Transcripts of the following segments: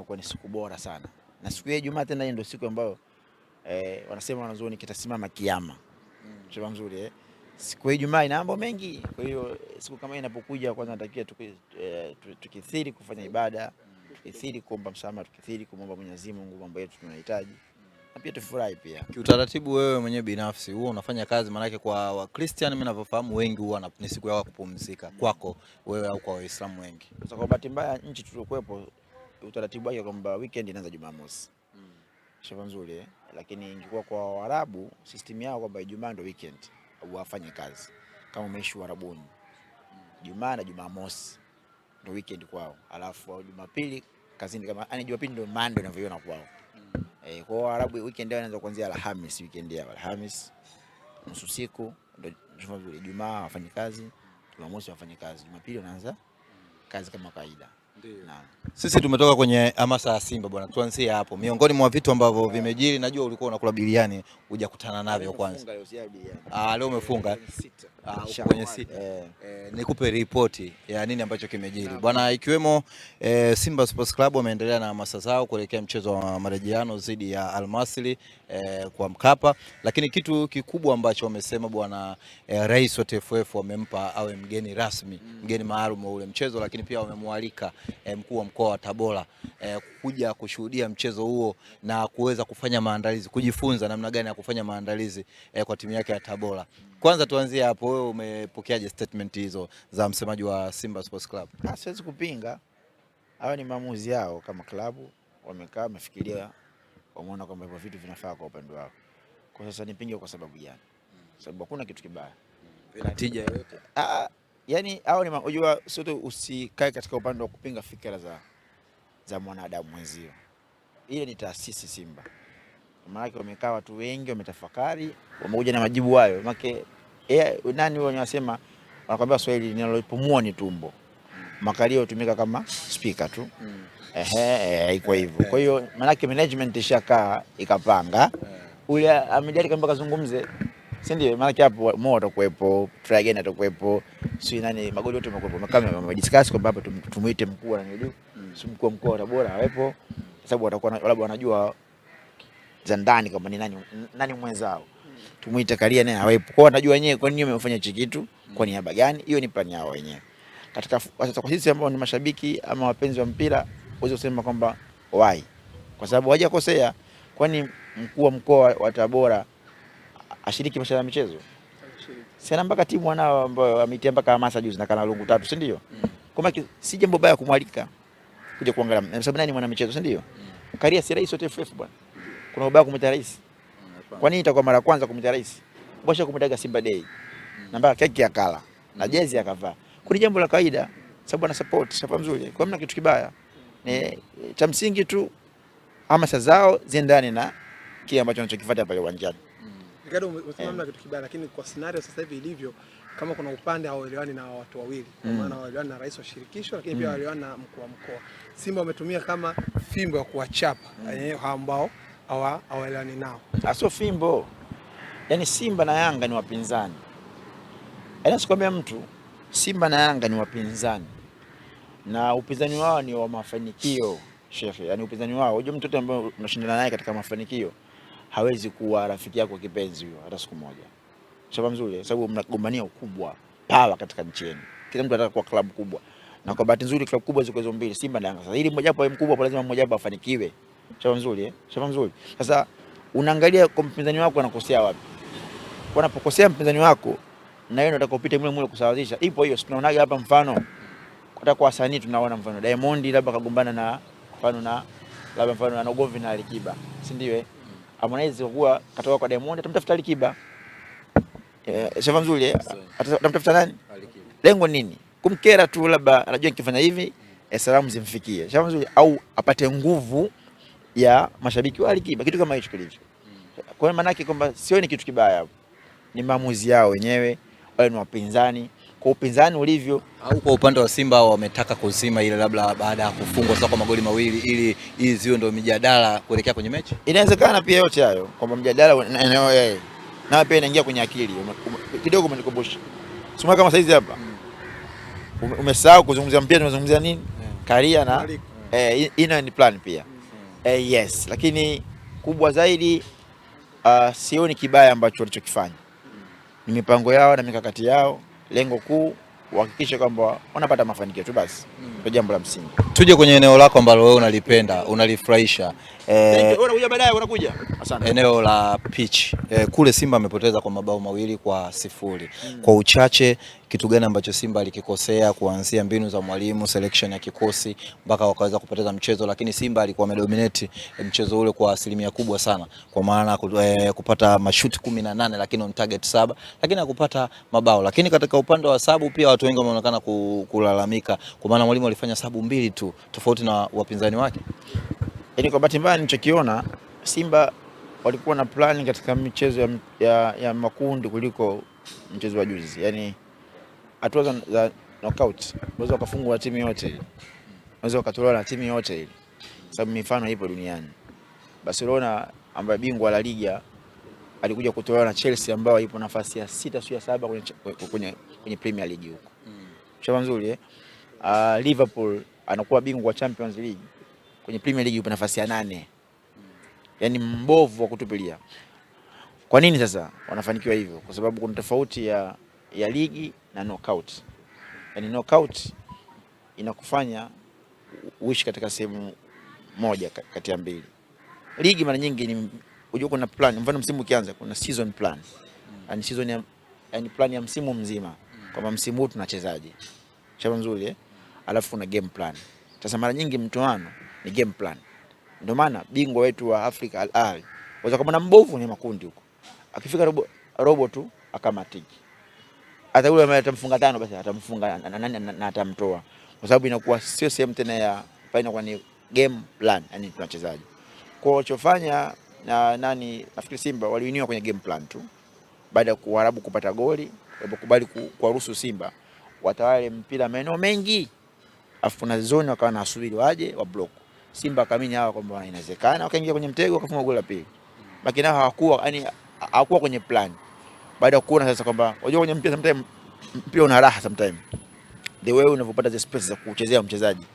inakuwa ni siku bora sana. Na siku ya Ijumaa tena ndio siku ambayo wanasema wanazuoni kitasimama kiyama. Chama mzuri Siku ya Ijumaa ina mambo mengi. Kwa hiyo siku kama inapokuja, kwanza natakia tukithiri kufanya ibada, tukithiri kuomba msamaha, tukithiri kumwomba Mwenyezi Mungu mambo yetu tunahitaji. Na pia tufurahi pia. Kiutaratibu wewe mwenyewe binafsi huwa unafanya kazi, maana yake kwa Wakristiani mimi ninavyofahamu wengi huwa ni siku yao kupumzika. Kwako wewe au kwa Waislamu wengi? Sasa kwa bahati mbaya nchi tuliokuepo utaratibu wake kwamba weekend inaanza Jumamosi. Shamba nzuri lakini ingekuwa kwa Waarabu system yao kwamba Ijumaa ndio weekend wafanye kazi. Kama umeishi Uarabuni, Jumaa na Jumamosi ndio weekend kwao. Alafu Jumapili kazini, kama Jumapili ndio Monday unavyoona kwao. Kwa Waarabu weekend yao inaanza kuanzia Alhamisi, weekend yao Alhamisi nusu siku ndio shamba. Ijumaa wafanye kazi, Jumamosi wafanye kazi, Jumapili wanaanza kazi kama kawaida. Naam. Sisi tumetoka kwenye hamasa ya Simba bwana, tuanzie hapo. Miongoni mwa vitu ambavyo vimejiri, najua ulikuwa unakula biliani, hujakutana navyo kwanza. Leo umefunga kwenye sita. Nikupe ripoti ya nini ambacho kimejiri bwana, ikiwemo Simba Sports Club wameendelea na hamasa zao kuelekea mchezo wa marejeano dhidi ya Al Masry kwa Mkapa, lakini kitu kikubwa ambacho wamesema bwana, rais wa TFF wamempa awe mgeni rasmi, mgeni maalum wa ule mchezo, lakini pia wamemwalika mkuu wa mkoa wa Tabora kuja kushuhudia mchezo huo na kuweza kufanya maandalizi, kujifunza namna gani ya kufanya maandalizi kwa timu yake ya Tabora. Kwanza tuanzie hapo, wewe umepokeaje statement hizo za msemaji wa Simba Sports Club? Siwezi kupinga, hao ni maamuzi yao kama klabu, wamekaa wamefikiria, wameona kwamba hivyo vitu vinafaa kwa upande wao. Kwa sasa nipinge kwa sababu gani? Sababu hakuna kitu kibaya, vina tija yote. Yani hao ni unajua, sote usikae katika upande wa kupinga fikra za mwanadamu mwenzio. Ile ni taasisi Simba. Maana wamekaa watu wengi, wametafakari, wamekuja na majibu hayo. Maana nani wanasema, wanakuambia Swahili linalopumua ni tumbo. Makalio hutumika kama speaker tu. Iko hivyo. Kwa hiyo maana management ishakaa ikapanga. Ule amejali kama kazungumze. Si ndio? Maana hapo Mo atakuepo, Try Again atakuepo, si nani magoli yote yamekuepo. Kama wamediscuss kwamba hapa tumuite mkuu na ndio. Si mkuu wa mkoa wa Tabora hawepo. Sababu watakuwa labda wanajua za ndani kama ni nani mwenzao. Tumuite Karia naye hawepo. Kwa wanajua wenyewe kwa nini wamefanya hichi kitu, kwa niaba gani. Hiyo ni plan yao wenyewe. Katika sasa kwa sisi ambao ni mashabiki ama wapenzi wa mpira, uweze kusema kwamba why? Kwa sababu hawajakosea. Kwani mkuu wa mkoa wa Tabora ashiriki mashindano ya michezo? Sina mpaka timu wanao ambao wametia mpaka hamasa juzi na kana lungu 3, si ndio? Kama si jambo baya kumwalika kuja kuangalia. Sababu nani mwana michezo, si ndio? Karia si rais wa TFF bwana. Kuna ubaya kumita rais? Kwa nini itakuwa mara kwanza kumita rais? Bosha kumtaga Simba Day. Na mpaka keki akala na jezi akavaa. Kuna jambo la kawaida, sababu ana support, sababu mzuri. Kwa hamna kitu kibaya. Cha msingi tu hamasa zao ziendane na kile ambacho anachokifuata pale uwanjani. Nikado umesema mna kitu kibaya, lakini kwa scenario sasa hivi ilivyo, kama kuna upande hawaelewani na watu wawili, kwa maana hawaelewani na rais wa shirikisho, lakini pia hawaelewani na mkuu wa mkoa. Simba wametumia kama fimbo ya kuwachapa ambao hawaelewani nao. Sio fimbo. Yaani Simba na Yanga ni wapinzani. Yaani sikwambia mtu Simba na Yanga ni wapinzani. Na upinzani wao ni wa mafanikio, Sheikh. Yaani upinzani wao, unajua mtoto ambaye unashindana naye katika mafanikio hawezi kuwa rafiki yako kipenzi huyo hata siku moja. Sababu nzuri, sababu mnagombania ukubwa, power katika nchi yenu. Kila mtu anataka kuwa klabu kubwa. Na kwa bahati nzuri klabu kubwa ziko hizo mbili, Simba na Yanga. Sasa ili mmoja awe mkubwa, lazima mmoja awe afanikiwe. Sababu nzuri, sababu nzuri. Sasa unaangalia kwa mpinzani wako anakosea wapi. Wanapokosea mpinzani wako na wewe unataka upite mule kusawazisha. Ipo hiyo, tunaonaga hapa mfano hata kwa wasanii tunaona mfano Diamond labda kagombana na mfano na ugomvi na Alikiba. Si ndio? Harmonize kwa katoka kwa Diamond atamtafuta Alikiba. Sababu nzuri, atamtafuta nani? Alikiba. Lengo nini? Kumkera tu, labda anajua nikifanya hivi salamu zimfikie. Sababu nzuri, au apate nguvu ya mashabiki wa Alikiba, kitu kama hicho kilivyo. Kwa maana yake kwamba sio ni kitu kibaya hapo. Ni maamuzi yao wenyewe, wale ni wapinzani. Kwa upinzani ulivyo, au kwa upande wa Simba wametaka kuzima ile labda baada ya kufungwa sasa kwa magoli mawili ili hii ziwe ndio mijadala kuelekea kwenye mechi. Inawezekana pia yote hayo kwamba mjadala na pia inaingia kwenye akili. Kidogo umenikumbusha. Sema kama saizi hapa. Umesahau kuzungumzia mpira, tunazungumzia nini? Karia na ina ni plan pia. Yes, lakini kubwa zaidi sioni kibaya ambacho walichokifanya. Ni mipango yao na mikakati yao, lengo kuu kuhakikisha kwamba wanapata mafanikio tu basi. Ndio jambo la msingi. Tuje kwenye eneo lako ambalo wewe unalipenda, unalifurahisha. Unakuja baadaye, unakuja. Asante. Eneo la pitch. Kule Simba amepoteza kwa mabao 2-0. Kwa uchache, kitu gani ambacho Simba alikikosea kuanzia mbinu za mwalimu, selection ya kikosi mpaka wakaweza kupoteza mchezo, lakini Simba alikuwa amedominate mchezo ule kwa asilimia kubwa sana, kwa maana kupata mashuti 18 lakini on target 7, lakini hakupata mabao. Lakini katika upande wa sabu pia watu wengi wameonekana kulalamika kwa maana mwalimu alifanya sabu 2 tu tofauti na wapinzani wake. Yaani kwa bahati mbaya nilichokiona, Simba walikuwa na plan katika michezo ya makundi kuliko mchezo wa juzi. Yaani hatua za knockout unaweza kufungwa na timu yote ile. Unaweza ukatolewa na timu yote ile. Sababu mifano ipo duniani. Barcelona ambaye bingwa la Liga alikuja kutolewa na Chelsea ambayo ipo nafasi ya 6 sio ya 7 kwenye Premier League huko. Shamba nzuri Liverpool anakuwa bingwa wa Champions League. Kwenye Premier League yupo nafasi ya 8. Yaani mbovu wa kutupilia. Kwa nini sasa wanafanikiwa hivyo? Kwa sababu kuna tofauti ya ligi na knockout. Yaani knockout inakufanya uishi katika sehemu moja kati ya mbili. Ligi mara nyingi ni unajua kuna plan, mfano msimu ukianza kuna season plan. Yaani season yaani plan ya msimu mzima. Kama msimu huu tunachezaje. Chama nzuri alafu kuna game plan. Sasa mara nyingi mtoano ni game plan. Ndio maana bingwa wetu wa Afrika Al Ahly waweza kama na mbovu ni makundi huko. Akifika robo tu akamatiki. Hata yule ambaye atamfunga 5 basi atamfunga na atamtoa. Kwa sababu inakuwa sio sehemu tena ya faina, kwa ni game plan, yani tunachezaje. Kwa walichofanya na nafikiri Simba waliiniwa kwenye game plan tu. Baada ya Waarabu kupata goli, walipokubali kuwaruhusu Simba watawale mpira maeneo mengi. Afu na zone wakawa na asubiri waje wa block. Simba kaamini hawa kwamba inawezekana, wakaingia kwenye mtego wakafunga goli la pili. Lakini hao hawakuwa kwenye plan. Baada ya kuona sasa kwamba unajua kwenye mpira sometimes mpira una raha sometimes. The way unavyopata the space za kuchezea mchezaji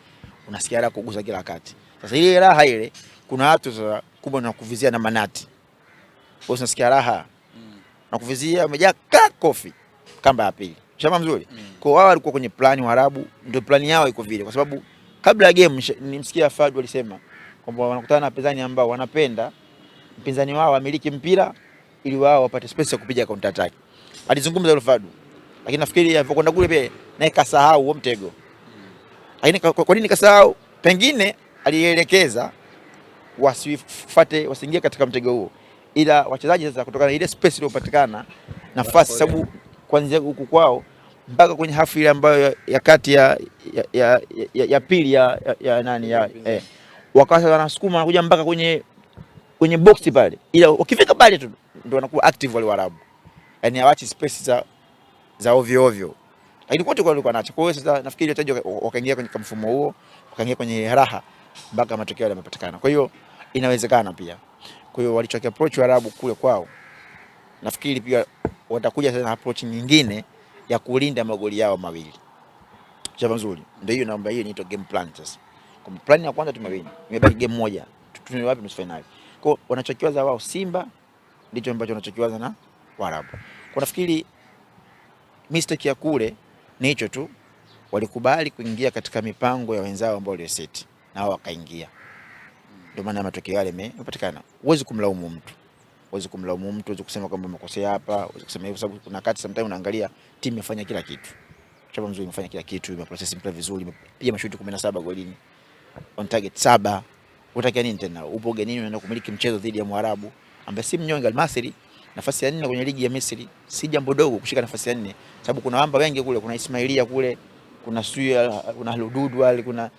unasikia raha kugusa kila wakati. Sasa ile raha ile kuna watu sasa kubwa na kuvizia na manati. Wewe unasikia raha. Na kuvizia umejaa kofi kamba ya pili. Shamba mzuri. Kwa wao walikuwa kwenye plani Waarabu, ndio plani yao iko vile, kwa sababu kabla ya game nimsikia Fadu alisema kwamba wanakutana na wapinzani ambao wanapenda mpinzani wao amiliki mpira ili wao wapate space ya kupiga counter attack. Alizungumza yule Fadu. Lakini nafikiri alipokwenda kule pia naye kasahau huo mtego. Lakini kwa nini kasahau? Pengine alielekeza wasiingie katika mtego huo. Ila wachezaji sasa kutokana na ile space iliyopatikana nafasi, sababu kuanzia huku kwao mpaka kwenye hafu ile ambayo ya kati ya pili ya wakaanza wanasukuma wanakuja mpaka kwenye box pale, ila ukifika pale tu ndio wanakuwa active wale Waarabu, yani hawaachi space za ovyo ovyo, lakini kote walikuwa nacho. Kwa hiyo sasa nafikiri wachezaji wakaingia kwenye mfumo huo, wakaingia kwenye raha mpaka matokeo yamepatikana. Kwa hiyo inawezekana pia. Kwa hiyo walichokia approach Waarabu kule kwao, nafikiri pia watakuja sasa na approach nyingine ya kulinda magoli yao mawili. Chama nzuri. Ndio hiyo naomba, hiyo inaitwa game plan sasa. Kwa plan ya kwanza tumewini. Imebaki game moja. Tunawe wapi nusu finali. Kwa hiyo wanachokiwaza wao Simba ndicho ambacho wanachokiwaza na Waarabu. Kwa nafikiri mistake ya kule ni hicho tu. Walikubali kuingia katika mipango ya wenzao ambao walioseti na wao wakaingia. Ndio maana matokeo yale yamepatikana. Huwezi kumlaumu mtu. Huwezi kusema kwamba umekosea hapa, huwezi kusema hivyo, sababu kuna wakati sometimes unaangalia timu imefanya kila kitu. Chama nzuri imefanya kila kitu, imeprocess mpira vizuri, imepiga mashuti 17 golini. On target 7. Unataka nini tena? Upo ugenini unaenda kumiliki mchezo dhidi ya Mwarabu ambaye si mnyonge. Al-Masry nafasi ya 4 kwenye ligi ya Misri, si jambo dogo kushika nafasi ya 4, sababu kuna wamba wengi kule, kuna Ismailia kule, kuna Suya, kuna Al-Hudud wale, kuna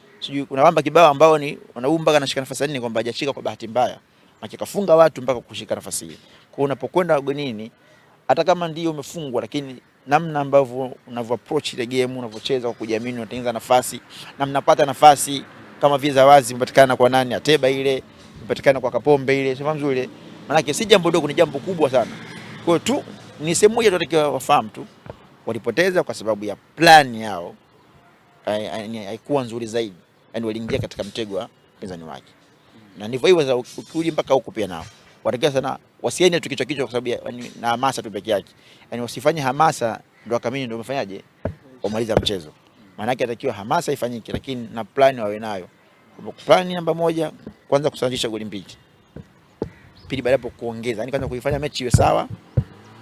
wamba kibao ambao ni wanaumba kanashika nafasi ya 4 kwamba hajashika kwa bahati mbaya. Akikafunga watu mpaka kushika nafasi hii. Kwa unapokwenda ugenini hata kama ndio umefungwa, lakini namna ambavyo unavyo approach ile game, unavyocheza kwa kujiamini, unatengeneza nafasi na mnapata nafasi kama vile za wazi mpatikana kwa nani, Ateba ile mpatikana kwa Kapombe ile, sema nzuri. Maana si jambo dogo, ni jambo kubwa sana. Kwa hiyo tu ni sehemu moja tunatakiwa wafahamu tu, walipoteza kwa sababu ya plan yao haikuwa nzuri zaidi. yani waliingia katika mtego wa mpinzani wake. Na ndivyo hivyo ukirudi mpaka huko pia nao watakiwa sana wasiende tu kichwa kwa sababu na hamasa tu peke yake. Yani wasifanye hamasa ndio kamili ndio umefanyaje umaliza mchezo. Maana yake atakiwa hamasa ifanyike lakini na plan wawe nayo. Plan namba 1 kwanza kusawazisha goli mbili. Pili baada hapo kuongeza. Yani kwanza kuifanya mechi iwe sawa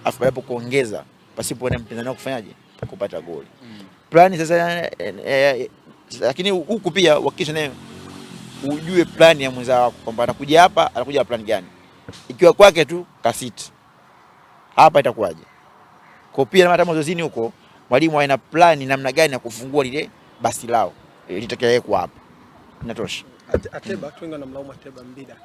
afu baada hapo kuongeza pasipo na mpinzani wako kufanyaje kupata goli. Plan sasa lakini huku pia hakikisha naye ujue plan ya mwenza wako kwamba anakuja hapa anakuja plan gani. Ikiwa kwake tu kasiti. Hapa itakuwaje? Kwa pia hata mazozini huko mwalimu ana plan namna gani ya kufungua lile basi lao. Litakaye kwa hapa. Inatosha. Ateba watu wengi wanamlaumu Ateba Mbida.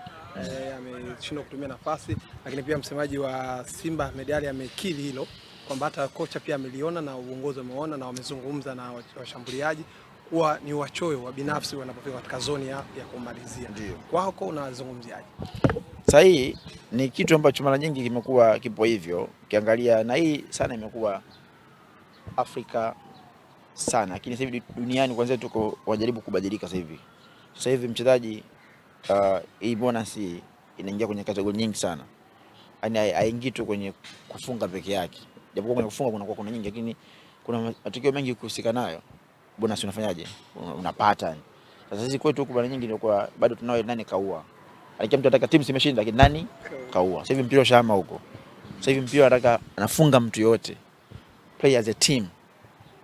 Ameshindwa kutumia nafasi lakini pia msemaji wa Simba Medali amekiri hilo kwamba hata kocha pia ameliona na uongozi umeona na wamezungumza na washambuliaji kuwa ni wachoyo wa binafsi wanapofika katika zoni ya kumalizia. Kwako unazungumziaje? Sahihi ni kitu ambacho mara nyingi kimekuwa kipo hivyo. Ukiangalia na hii sana imekuwa Afrika sana lakini sasa hivi duniani kwanza tuko wajaribu kubadilika sasa hivi. Sasa hivi mchezaji hii bonus inaingia kwenye kategori nyingi sana. Yaani haingii tu kwenye kufunga peke yake. Japokuwa kwenye kufunga kuna nyingi lakini kuna matukio mengi kuhusika nayo. Bonus unafanyaje? Unapata. Sasa sisi kwetu huko mara nyingi ilikuwa bado tunao nani kaua. Alikia mtu anataka timu imeshinda lakini nani kaua. Sasa hivi mpira ushahama huko. Sasa hivi mpira anataka anafunga mtu yote. Play as a team.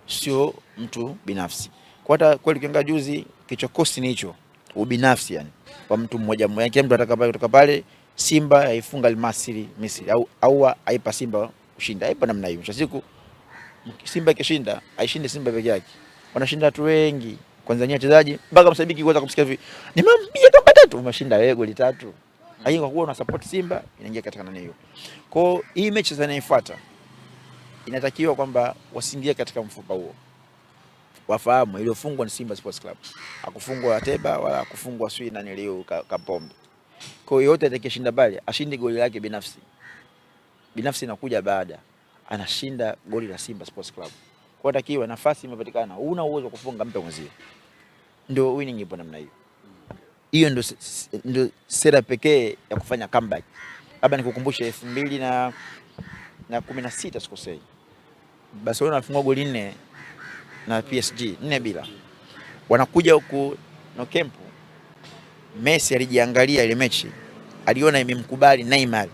Sio mtu binafsi. Kwa hata kweli ukiangalia juzi kichokosi ni hicho. Ubinafsi yani. Kwa mtu mmoja mmoja. Kila mtu anataka kutoka pale Simba haifunga Al-Masry Misri au haipa Simba ushinda. Haipa namna hiyo. Siku Simba ikishinda haishinde Simba peke yake. Wanashinda watu wengi. Kwanza nyinyi wachezaji mpaka mshabiki kuweza kumsikia hivi. Nimempiga toka 3 umeshinda wewe goli 3. Lakini kwa kuwa una support Simba inaingia katika nani hiyo. Kwa hii mechi zinazofuata inatakiwa kwamba wasiingie katika mfupa huo. Wafahamu iliyofungwa ni Simba Sports Club. Hakufungwa Ateba wala hakufungwa Sui na Nilio Kapombe. Kwa hiyo yote atakayeshinda pale ashinde goli lake binafsi. Binafsi inakuja baada. Anashinda goli la Simba Sports Club. Kwa takiwa nafasi imepatikana, una uwezo kufunga mpe mwenzio. Ndio winning ipo namna hiyo. Hiyo ndio sera pekee ya kufanya comeback. Labda nikukumbushe 2016 sikosei. Barcelona alifungwa goli 4 na PSG 4-0. Wanakuja huku no camp. Messi alijiangalia ile mechi. Aliona imemkubali Neymar.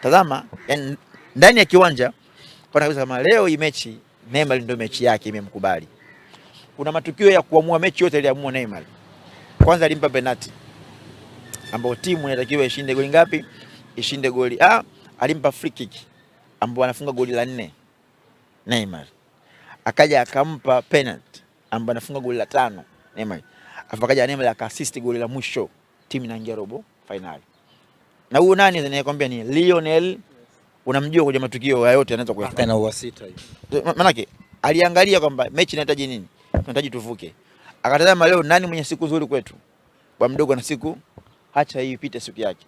Tazama, yani ndani ya kiwanja kwa kama leo hii mechi Neymar ndio mechi yake imemkubali. Kuna matukio ya kuamua mechi yote aliamua Neymar. Kwanza alimpa penalty ambapo timu inatakiwa ishinde goli ngapi? Ishinde goli alimpa free kick ambapo anafunga goli la 4 Neymar. Akaja akampa penalty ambapo anafunga goli la 5 Neymar. Afakaja Neymar akaassist goli la mwisho, timu inaingia robo finali. Na huyo nani anayekwambia ni Lionel? Unamjua kwenye matukio yote anaweza kuyafanya na uwasita hiyo. Maana yake aliangalia kwamba mechi inahitaji nini? Tunahitaji tuvuke. Akatazama leo nani mwenye siku nzuri kwetu? Bwa mdogo na siku acha hii ipite siku yake.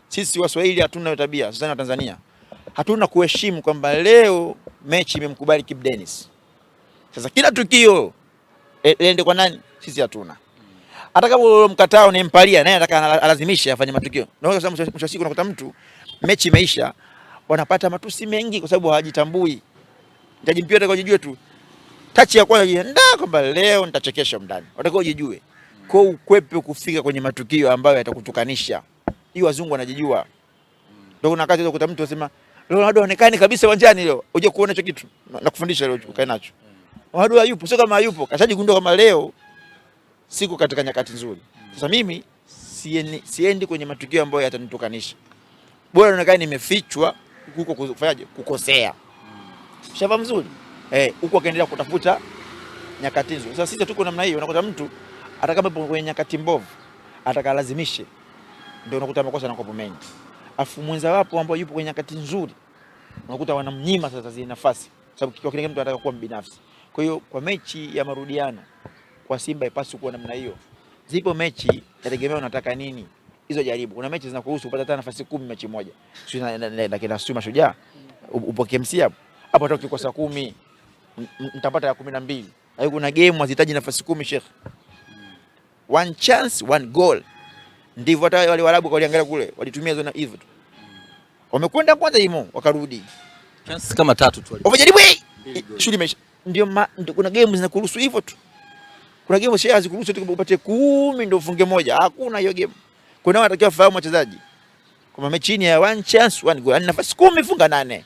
Sisi Waswahili hatuna tabia, sasa na Tanzania. Hatuna kuheshimu kwamba leo mechi imemkubali Kibu Denis. Sasa kila tukio lende kwa nani? Sisi hatuna. Hata kama mkatao unampalia naye anataka alazimisha afanye matukio. Na kwa sababu mwisho siku unakuta mtu mechi imeisha wanapata matusi mengi kwa sababu hawajitambui. Mtaji mpira atakojijue tu. Tachi ya kwanza jiandaa kwamba leo nitachekesha mndani. Watakojijue. Kwa ukwepe kufika kwenye matukio ambayo yatakutukanisha. Hii wazungu wanajijua. Ndio kuna wakati ukuta mtu anasema Ronaldo haonekani kabisa uwanjani leo. Uje kuona hicho kitu na kufundisha leo ukae nacho. Ronaldo hayupo, sio kama hayupo. Kashajigundua kama leo siku katika nyakati nzuri. Sasa mimi siendi kwenye matukio ambayo yatanitukanisha. Bora naonekana nimefichwa huko kufanyaje? Kukosea. Shava mzuri. Huko akaendelea kutafuta nyakati nzuri. Sasa sisi tuko namna hiyo, unakuta mtu atakapo kwenye nyakati mbovu atakalazimishe. Ndio unakuta makosa yanakuwa mengi. Afu mwenza wapo ambao yupo kwenye nyakati nzuri unakuta wanamnyima sasa zile nafasi. Sababu kwa kile mtu anataka kuwa mbinafsi. Kwa hiyo kwa mechi ya marudiano kwa Simba ipaswe kuwa namna hiyo. Zipo mechi yategemea unataka nini. Hizo jaribu. Kuna mechi zinakuhusu upata hata nafasi 10 mechi moja. Sio na kina Mashujaa. Upo KMC hapo. Hapo hata ukikosa 10 mtapata ya 12. Na hiyo kuna game hazihitaji nafasi 10 Sheikh. one chance one goal. Ndivyo hata wale Waarabu waliangalia kule, walitumia zona hivyo tu. Wamekwenda kwanza imo, wakarudi. Chance kama 3 tu. Wamejaribu shule imesha. Ndio kuna game zinakuruhusu hivyo tu. Kuna game shares kuruhusu tu upate 10 ndio ufunge moja. Hakuna hiyo game. Kuna wanatakiwa fahamu wachezaji. Kama mechi ni ya one chance one goal, nafasi 10 funga 8.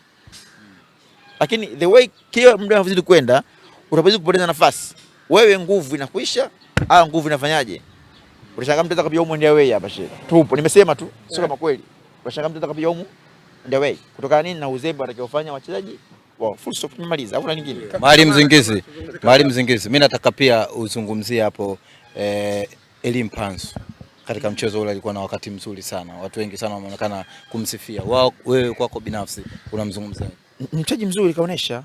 Lakini the way kila muda unazidi kwenda, utapozidi kupoteza nafasi. Wewe nguvu inakuisha, au nguvu inafanyaje? Unashangaa mtu atakapiga huko ndio away hapa shehe. Tupo, nimesema tu, sio kama kweli. Unashangaa mtu atakapiga huko ndio away. Kutokana nini na uzembe watakayofanya wachezaji? Wow, full stop tumemaliza. Hakuna lingine. Maalim Zingizi. Mimi nataka pia uzungumzie hapo Elie Mpanzu. Katika mchezo ule alikuwa na wakati mzuri sana. Watu wengi sana wameonekana kumsifia. Wewe kwako binafsi unamzungumzia? Mchezaji mzuri kaonesha.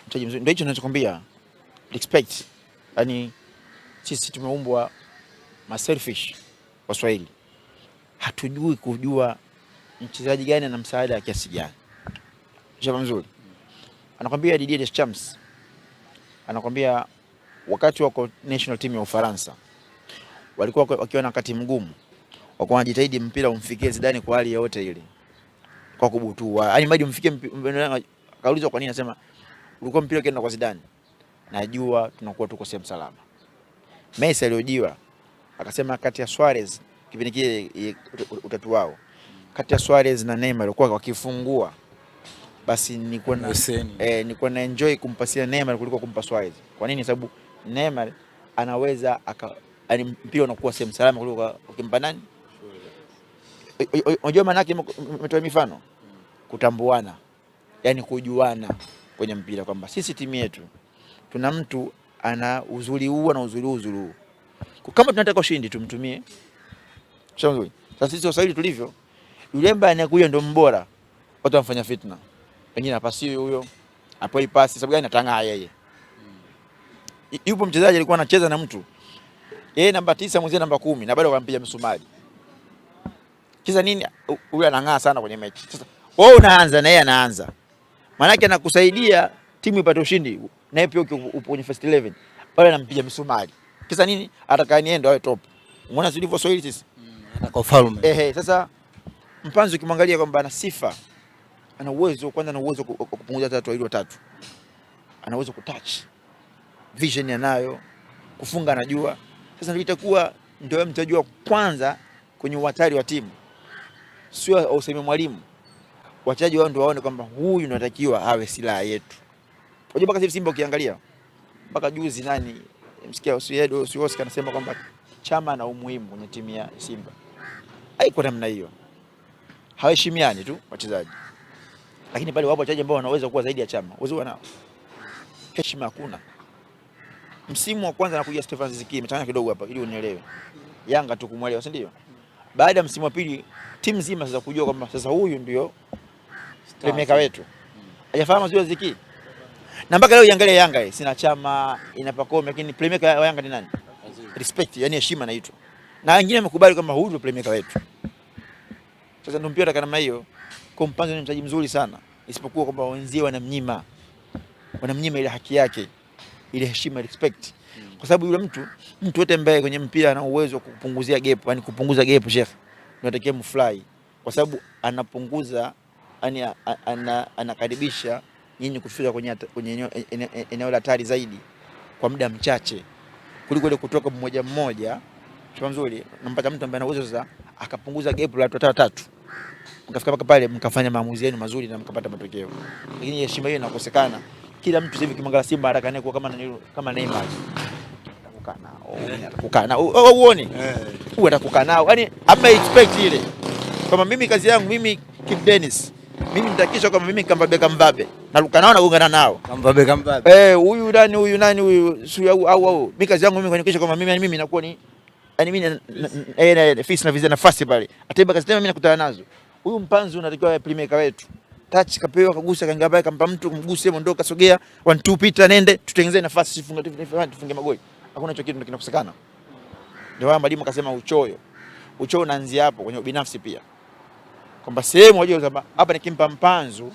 Mchezaji mzuri. Ndio hicho ninachokwambia. Respect. Yaani sisi tumeumbwa selfish Waswahili. Hatujui kujua mchezaji gani ana msaada wa kiasi gani. Mchezaji mzuri. Anakwambia Didier Deschamps. Anakwambia wakati wako national team ya Ufaransa walikuwa wakiwa na wakati mgumu. Walikuwa wanajitahidi mpira umfikie Zidane kwa hali yote ile. Kwa kubutua. Yaani madi umfikie akaulizwa kwa nini, anasema ulikuwa mpira ukienda kwa Zidane. Najua tunakuwa tuko sehemu salama. Messi aliojiwa akasema kati ya Suarez kipindi kile utatu wao. Kati ya Suarez na Neymar walikuwa wakifungua. Basi nilikuwa na enjoy kumpasia Neymar kuliko kumpa Suarez. Kwa nini? Sababu Neymar anaweza yani mpira unakuwa sehemu salama kuliko ukimpa nani? Unajua maana yake, umetoa mifano. Kutambuana. Yaani kujuana kwenye mpira kwamba sisi timu yetu tuna mtu ana uzuri huu na uzuri huu. Kama tunataka ushindi tumtumie. Sasa sisi Waswahili tulivyo, yule ambaye anakuja ndio mbora, watu wanafanya fitna. Wengine apasi huyo, apoi pasi sababu gani? Atangaa yeye. Yupo mchezaji alikuwa anacheza na mtu. Yeye namba 9 mwenzie namba 10 na bado akampiga msumari. Kisa nini? Huyu anang'aa sana kwenye mechi. Sasa wewe unaanza na yeye anaanza. Maana yake anakusaidia timu ipate ushindi. Na yeye pia upo kwenye first 11. Bado anampiga msumari. Kisa nini? Ataka niende awe top. Umeona zilivyo Swahili sisi? Ataka ufalme. Sasa Mpanzu ukimwangalia kwamba ana sifa, ana uwezo, kwanza ana uwezo kupunguza tatu ili watatu. Ana uwezo kutouch. Vision anayo, kufunga anajua. Sasa itakuwa ndio mchezaji wa kwanza kwenye uhatari wa timu. Sio useme mwalimu. Wachezaji wao ndio waone kwamba huyu anatakiwa awe silaha yetu. Unajua mpaka Simba ukiangalia mpaka juzi nani msikia Oscar anasema kwamba Chama na umuhimu kwenye timu ya Simba. Haiko namna hiyo. Hawaheshimiani tu wachezaji. Lakini pale wapo wachezaji ambao wanaweza kuwa zaidi ya Chama. Uwezo nao. Heshima hakuna. Msimu wa kwanza anakuja Stefan Ziziki, mtania kidogo hapa ili unielewe. Yanga tu kumwelewa, si ndio? Baada ya msimu wa pili timu nzima sasa kujua kwamba sasa huyu ndio playmaker wetu. Hajafahamu sio Ziziki. Na mpaka leo iangalie Yanga sina Chama, ina Pacome, lakini playmaker wa Yanga ni nani? Respect, yani heshima inaitwa. Na wengine wamekubali kwamba huyu ndio playmaker wetu. Sasa ndio mpira kama hiyo. Mpanzu ni mchezaji mzuri sana. Isipokuwa kwamba wenzie wanamnyima ile haki yake, ile heshima, respect. Kwa sababu yule mtu wote ambaye kwenye mpira ana uwezo wa kupunguzia gap, yani kupunguza gap Sheikh, unatakiwa mfly. Kwa sababu anapunguza, yani anakaribisha nyinyi kufika kwenye eneo la hatari zaidi kwa muda mchache kuliko ile kutoka mmoja mmoja. Kwa mzuri nampata mtu ambaye ana uwezo sasa akapunguza gap la watu watatu, mkafika mpaka pale mkafanya maamuzi yenu mazuri na mkapata matokeo. Lakini heshima hiyo inakosekana. Kila mtu sasa hivi kimwangalia Simba haraka naye kuwa kama Neymar. Atakukaa nao. Uone. Huyu atakukaa nao. Yaani ama expect ile. Kama mimi kazi yangu mimi Kip Dennis. Mimi nitakisha kama mimi Mbappe. Naruka nao na gongana nao. Mbappe. Huyu nani huyu sio au. Mimi kazi yangu mimi kuhakikisha kama mimi nakuwa ni yaani mimi fisi na vizia nafasi pale. Ataiba kazi tena mimi nakutana nazo. Huyu Mpanzu unatakiwa playmaker wetu. Touch kapewa kagusa kaingia pale kampa mtu kumgusia mondoka sogea 1-2 pita nende tutengeneze nafasi tufunge magoli. Hakuna hicho kitu kinakosekana. Ndio wao mwalimu akasema uchoyo unaanzia hapo kwenye ubinafsi pia. Kwamba sehemu unajua kwamba hapa nikimpa Mpanzu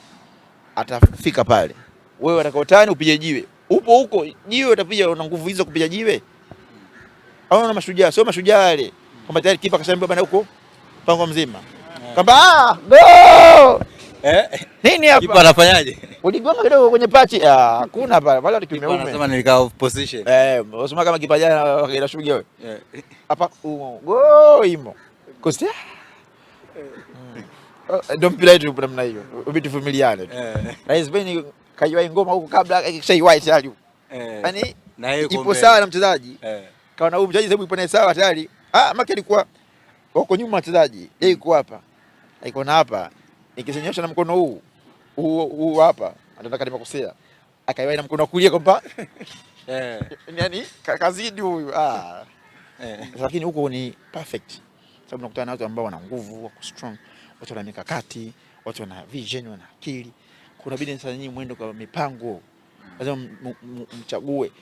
atafika pale. Wewe unataka utani upige jiwe. Upo huko jiwe utapiga, una nguvu hizo kupiga jiwe. Hawana mashujaa, sio mashujaa wale. Kwamba tayari kipa kashaambiwa bana huko mpango mzima. Kwamba go! Nini hapa? Kipa anafanyaje? Uligonga kidogo kwenye pachi. Hakuna pale. Pale kimeume. Anasema nilikaa off position. Unasema kama kipa jana kinashughulika wewe. Hapa go imo. Kosti. Ndio mpira wetu upo namna hiyo. Vitu familiane tu. Na Spain kaiwa ngoma huko kabla kisha white tayari. Yaani na yeye ipo sawa na mchezaji. Kaona huyu mchezaji sababu ipo naye sawa tayari. Maki alikuwa wako nyuma wachezaji. Yeye yuko hapa. Iko na hapa. Nikisenyosha na mkono huu hapa. Anataka nimekosea. Akaiwa na mkono wa kulia kwamba yaani kazidi huyu. Lakini huko ni perfect. Sababu unakutana na watu ambao wana nguvu, wako strong, watu wana mikakati, watu wana vision, wana akili. Kuna bidii sasa nyinyi mwendo kwa mipango. Lazima mchague.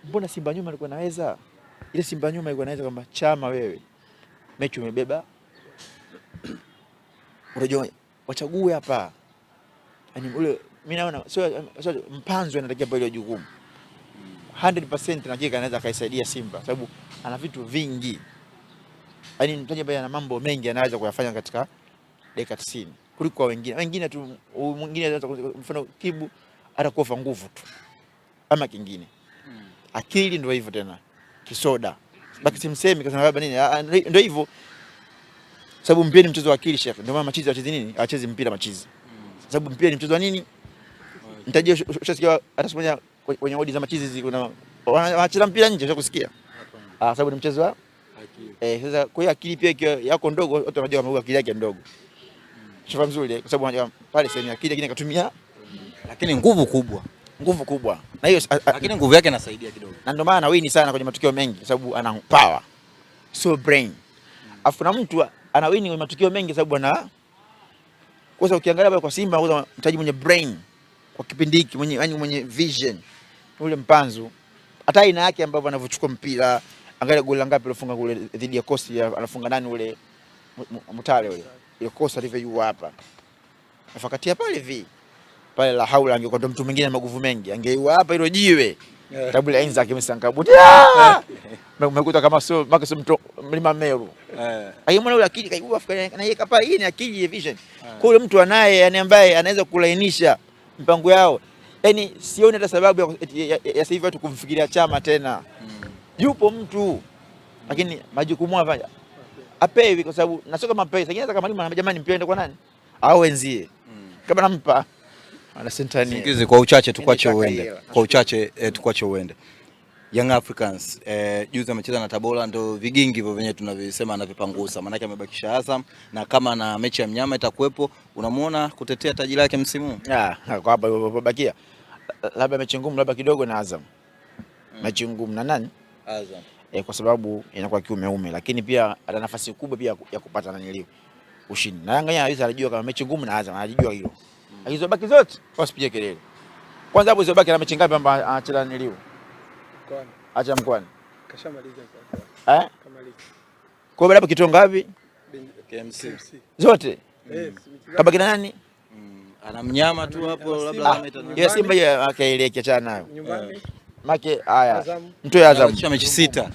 Mbona Simba nyuma alikuwa anaweza? Ile Simba nyuma ilikuwa inaweza kwamba Chama wewe mechi umebeba. Unajua wachague hapa. Yaani ule mimi naona sio Mpanzu anatakiwa pale jukumu. 100% na hakika anaweza kaisaidia Simba sababu ana vitu vingi. Yaani mtaje pale ana mambo mengi anaweza kuyafanya katika dakika 90 kuliko wengine. Wengine tu mwingine anaweza mfano Kibu atakufa nguvu tu. Ama kingine. Akili ndio hivyo tena. Kisoda. Baki simsemi kwa sababu nini? Ndio hivyo. Sababu mpira ni mchezo wa akili Sheikh. Ndio maana machizi wachezi nini? Hawachezi mpira machizi. Sababu mpira ni mchezo wa nini? Nitajia ushasikia hata kwenye odi za machizi hizi kuna wanacheza mpira nje ushakusikia? Sababu ni mchezo wa akili. Sasa kwa hiyo akili pia yako ndogo watu wanajua kama akili yake ndogo. Shafa mzuri kwa sababu wanajua pale sehemu akili lakini akatumia lakini nguvu kubwa. Na hiyo lakini nguvu yake inasaidia kidogo. Na ndio maana wini sana kwenye matukio mengi kwa sababu ana power. So brain. Afu na mtu ana wini kwenye matukio mengi sababu ana kwa sababu ukiangalia pale kwa Simba unaona mtaji mwenye brain kwa kipindi hiki mwenye vision. Ule Mpanzu hata aina yake ambapo anavyochukua mpira, angalia goli ngapi alifunga kule dhidi ya Coast, anafunga nani ule Mutale ule. Ile Coast alivyo hapa. Afakatia pale hivi. Pale la haula angekuwa ndo mtu mwingine na maguvu mengi. Angeiwa hapa hilo jiwe. Tabu la Enza kimsangabuti. Umekuta kama sio maka mto mlima Meru. Alimwona ule akili kaibua Afrika na yeye kapa hii ni akili vision. Kwa ule mtu anaye yani ambaye anaweza kulainisha mpango yao. Yaani sioni hata sababu ya sasa hivi watu kumfikiria Chama tena. Yupo mtu lakini majukumu hapa apewi kwa sababu na sio kama pesa. Lakini hata kama mwalimu jamani mpende kwa nani? Au wenzie. Kama nampa ana sentani. Singizi kwa uchache tukwache uende. Kwa uchache tukwache uende. Young Africans juzi amecheza na Tabora ndio vigingi hivyo venye tunavisema anavipangusa. Maana yake amebakisha Azam na kama na mechi ya mnyama itakuwepo unamuona kutetea taji lake msimu. Kwa hapa bakia. Labda mechi ngumu labda kidogo na Azam. Mechi ngumu na nani? Azam. Kwa sababu inakuwa kiumeume lakini pia ana nafasi kubwa pia ya kupata naniliu ushindi. Na Yanga yeye anajua kama mechi ngumu na Azam anajua hilo. Akizobaki zote wasipige kelele. Kwanza hapo zobaki na mechi ngapi ambapo anacheza naniliu? Mkoani. Acha mkoani. Kashamaliza sasa. Kamaliza. Kwa hiyo hapo kitu ngapi? KMC. Zote. Kabaki na nani? Ana mnyama tu hapo labda ya Simba ya akaelekea chana nayo. Nyumbani. Make haya. Mtoe Azam. Mechi 6.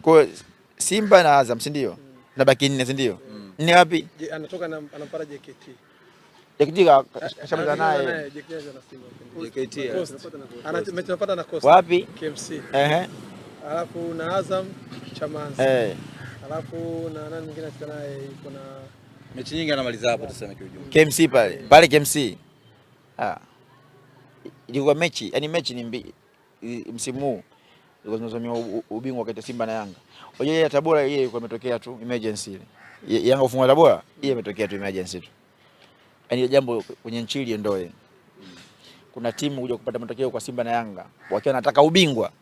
Kwa Simba na Azam si ndio? Na baki 4 si ndio? 4 wapi? Anatoka anampara JKT. JKT kashamaliza naye. JKT. Anapata na Coast. Wapi? KMC. Alafu na Azam Chamazi. Alafu na nani mwingine atakana naye yuko na mechi nyingi anamaliza hapo tuseme kwa ujumla. KMC pale KMC. Ilikuwa mechi, yani mechi ni msimu huu. Ilikuwa zinazomia ubingwa kati ya Simba na Yanga. Unajua ya Tabora yeye ilikuwa imetokea tu emergency ile. Yanga kufunga Tabora, yeye imetokea tu emergency tu. Yaani jambo kwenye nchi ile ndio. Kuna timu kuja kupata matokeo kwa Simba na Yanga. Wakiwa wanataka ubingwa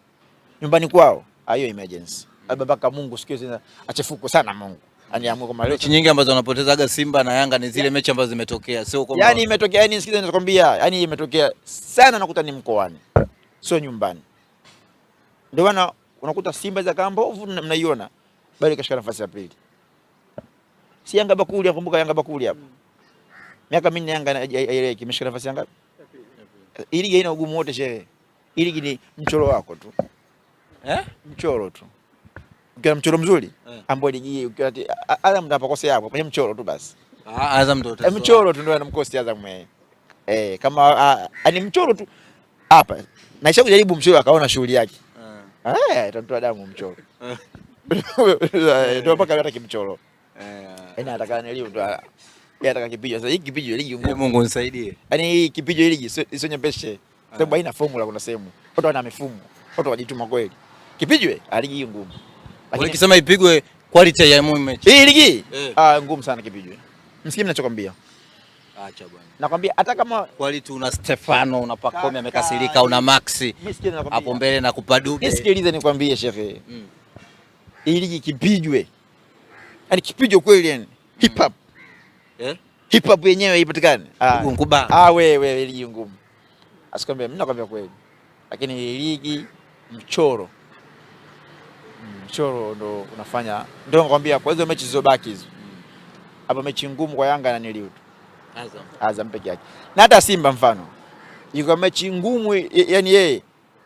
nyumbani kwao, hiyo emergency. Babaka Mungu siku hizi achefuko sana Mungu. Aniamua kama mechi nyingi ambazo wanapotezaga Simba na Yanga ni zile mechi ambazo zimetokea, sio kwamba yani imetokea, yani sikiza ninakwambia, yani imetokea sana nakuta ni mkoani. Sio nyumbani. Ndio maana unakuta Simba za kambovu mnaiona bali kashika nafasi ya pili. Si Yanga bakuli, nakumbuka Yanga bakuli hapo. Miaka minne Yanga ile imeshika nafasi ya ngapi? Ili haina ugumu wote shehe. Ili ni mchoro wako tu. Mchoro tu. ukiwa na mchoro mzuri ambao ligi hii ukiwa Azam mtapokosea hapo kwenye mchoro tu basi. Azam ndio tatizo. Mchoro tu ndio anamkosti Azam kama ni mchoro tu hapa. Naisha kujaribu mchoro akaona shughuli yake. Itamtoa damu mchoro. Ndio mpaka hata kimchoro. Anataka nilio tu. Yeye anataka kipijo. Sasa hiki kipijo ligi ngumu. Mungu nisaidie. Yaani hii kipijo ligi sio nyepesi. Sababu haina formula kuna sehemu. Watu wana mifumo. Watu wajituma kweli. Kipijo ligi ngumu. Lakini ukisema ipigwe quality ya mechi. Hii ligi ngumu sana kipijo. Msikie ninachokwambia. Acha bwana. Nakwambia hata kama quality una Stefano, una Pacome amekasirika, una Maxi. Hapo mbele na kupaduke. Nisikilize nikwambie shehe. Hii ligi kipijwe. Yaani kipijwe kweli yani. Hip hop. Hip hop yenyewe ipatikane. Wewe ligi ngumu. Asikwambia mimi nakwambia kweli. Lakini ligi mchoro ndo unafanya. Ndio nakwambia kwa hizo mechi zilizobaki hizo. Hapa mechi ngumu kwa Yanga na Niliu. Azam peke yake. Na hata Simba mfano. Iko mechi ngumu yani yeye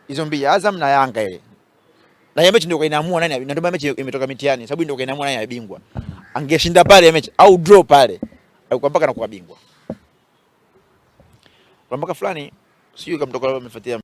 hizo mbili Azam na Yanga ile. Na hiyo mechi ndio inaamua nani, ndio mechi imetoka mitiani sababu ndio inaamua nani bingwa. Angeshinda pale mechi au draw pale. Au mpaka na kuwa bingwa. Kwa mpaka fulani sio kama mtoka amefuatia